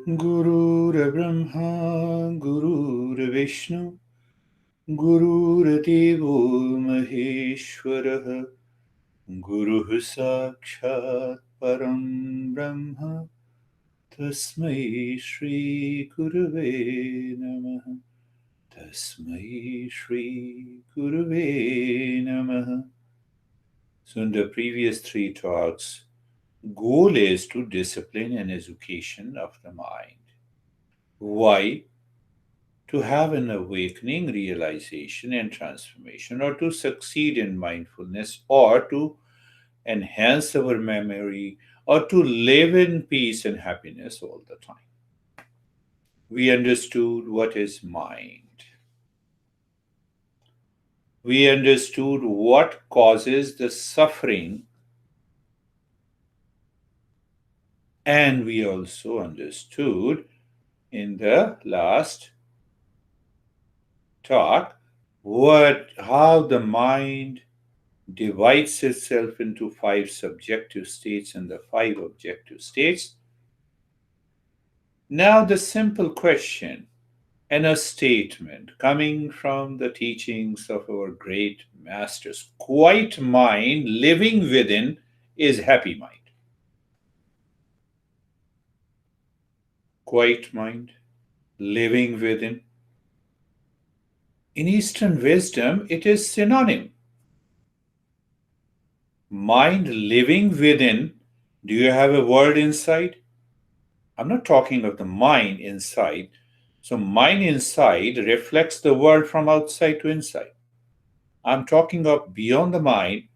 Gurur Gurur Vishnu, Gurudevo Maheshwara, Guru Sakshat Param Brahma, Tasmai Shri Gurave Namaha. Tasmai Shri Gurave Namaha. So in the previous three talks, goal is to discipline and education of the mind. Why? To have an awakening, realization, and transformation, or to succeed in mindfulness, or to enhance our memory, or to live in peace and happiness all the time. We understood what is mind. We understood what causes the suffering, and we also understood in the last talk how the mind divides itself into five subjective states and the five objective states. Now, the simple question and a statement coming from the teachings of our great masters: quiet mind living within is happy mind. Quiet mind living within. In Eastern wisdom, it is synonym. Mind living within. Do you have a word inside? I'm not talking of the mind inside. So, mind inside reflects the world from outside to inside. I'm talking of beyond the mind.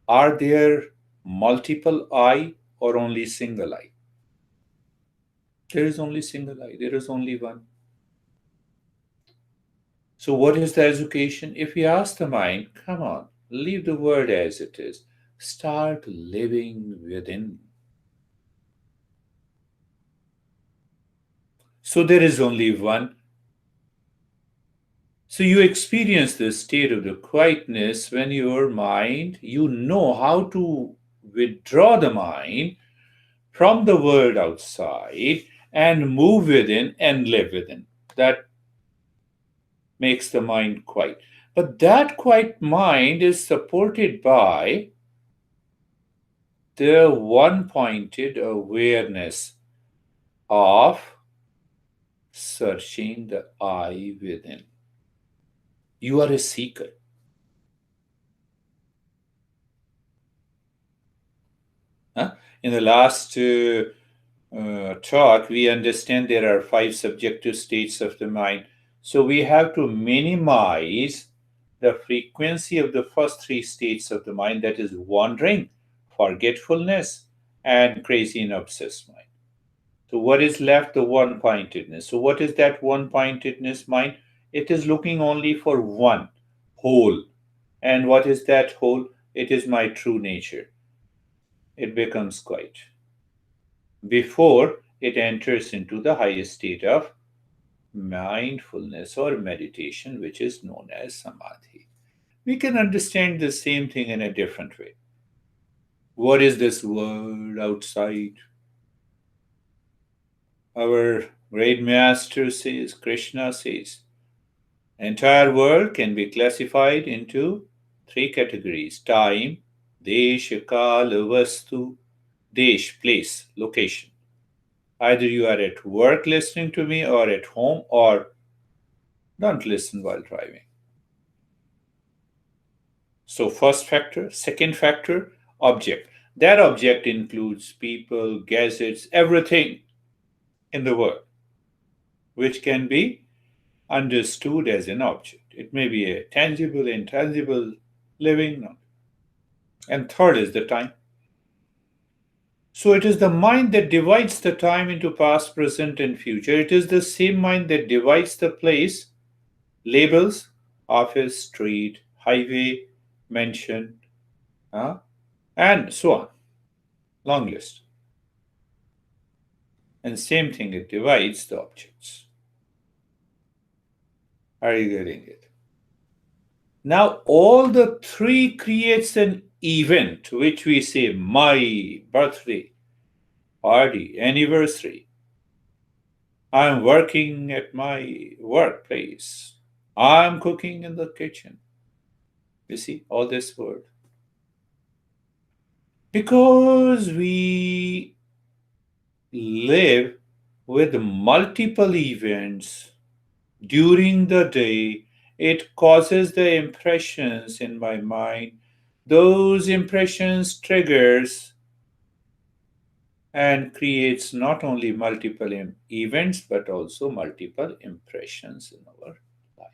Are there multiple I or only single I? There is only single I. There is only one. So, what is the education? If we ask the mind, come on, leave the word as it is, start living within. So, there is only one. So you experience this state of the quietness when your mind, you know how to withdraw the mind from the world outside and move within and live within. That makes the mind quiet. But that quiet mind is supported by the one pointed awareness of searching the I within. You are a seeker. Huh? In the last talk, we understand there are five subjective states of the mind. So we have to minimize the frequency of the first three states of the mind, that is, wandering, forgetfulness, and crazy and obsessed mind. So, what is left? The one pointedness. So, what is that one pointedness mind? It is looking only for one whole. And what is that whole? It is my true nature. It becomes quiet before it enters into the highest state of mindfulness or meditation, which is known as samadhi. We can understand the same thing in a different way. What is this world outside? Our great master says, Krishna says, entire world can be classified into three categories: time, desh, kala, vastu. Desh, place, location. Either you are at work listening to me, or at home, or don't listen while driving. So, first factor. Second factor, object. That object includes people, gadgets, everything in the world, which can be understood as an object. It may be a tangible, intangible, living. No. And third is the time. So it is the mind that divides the time into past, present, and future. It is the same mind that divides the place, labels, office, street, highway, mansion, and so on. Long list. And same thing, it divides the objects. Are you getting it? Now, all the three creates an event, which we say my birthday, party, anniversary. I'm working at my workplace. I'm cooking in the kitchen. You see, all this word. Because we live with multiple events during the day, it causes the impressions in my mind. Those impressions triggers and creates not only multiple events but also multiple impressions in our life.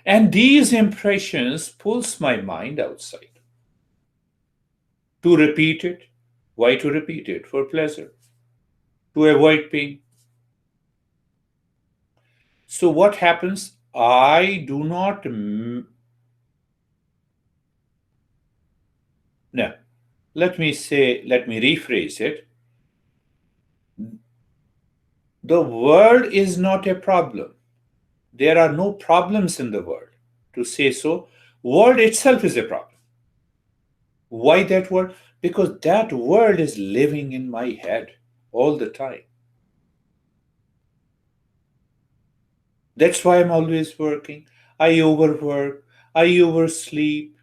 And these impressions pulls my mind outside to repeat it. Why to repeat it? For pleasure, to avoid pain. So what happens? I do not. No. Let me rephrase it. The world is not a problem. There are no problems in the world. To say so, world itself is a problem. Why that word? Because that world is living in my head all the time. That's why I'm always working. I overwork. I oversleep.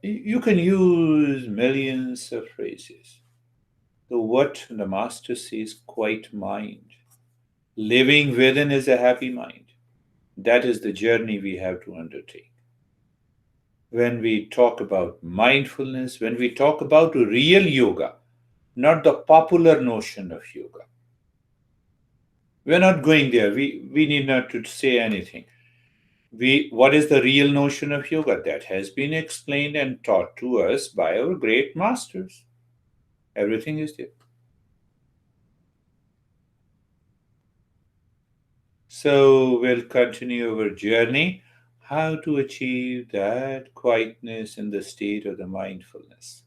You can use millions of phrases. The what the master says, quiet mind. Living within is a happy mind. That is the journey we have to undertake. When we talk about mindfulness, when we talk about real yoga, not the popular notion of yoga. We're not going there. We need not to say anything. What is the real notion of yoga? That has been explained and taught to us by our great masters. Everything is there. So we'll continue our journey how to achieve that quietness in the state of the mindfulness.